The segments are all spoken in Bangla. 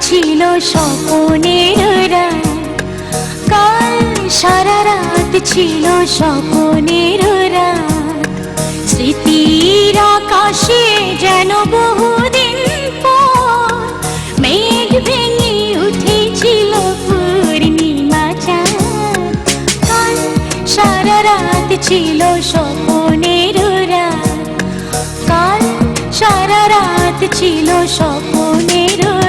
ছিল স্বপ্নের রাত, কাল সারা রাত ছিল স্বপ্নের রাত। স্মৃতির আকাশে যেন বহুদিন পর মেঘ ভেঙে উঠেছিল পূর্ণিমা চাঁদ। কাল সারা রাত ছিল স্বপ্নের রাত, কাল সারা রাত ছিল স্বপ্নের রাত।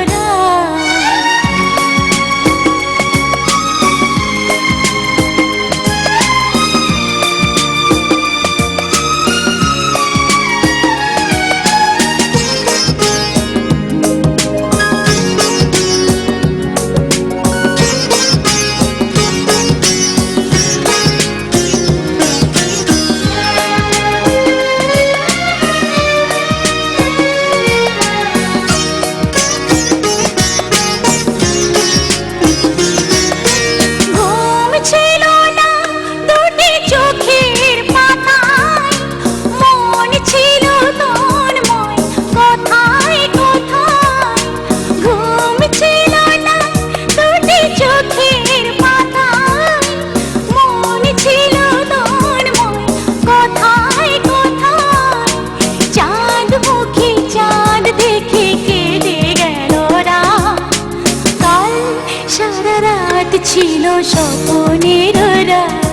ছিল স্বপ্নের রাত,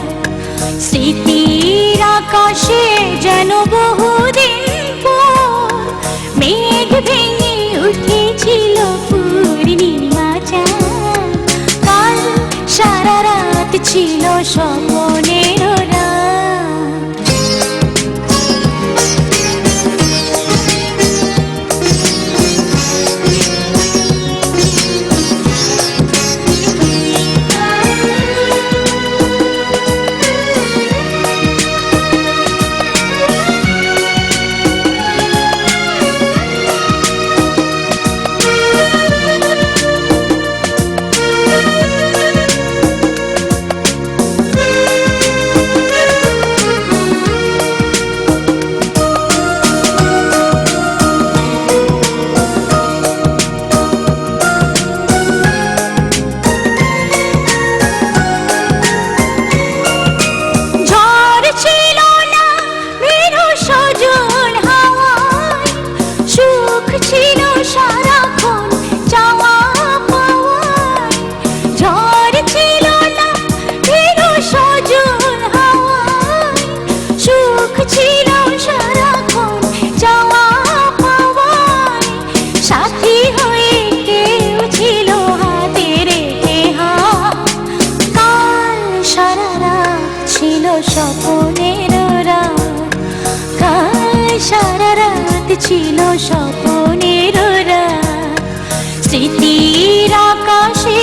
স্মৃতির আকাশে যেন বহুদিন পর মেঘ ভেঙে উঠেছিল পূর্ণিমা চাঁদ। কাল সারা রাত ছিল স্বপ্নের রাত। স্বপ্নের রাত, কাল সারা রাত ছিল স্বপ্নের রাত। স্মৃতির আকাশে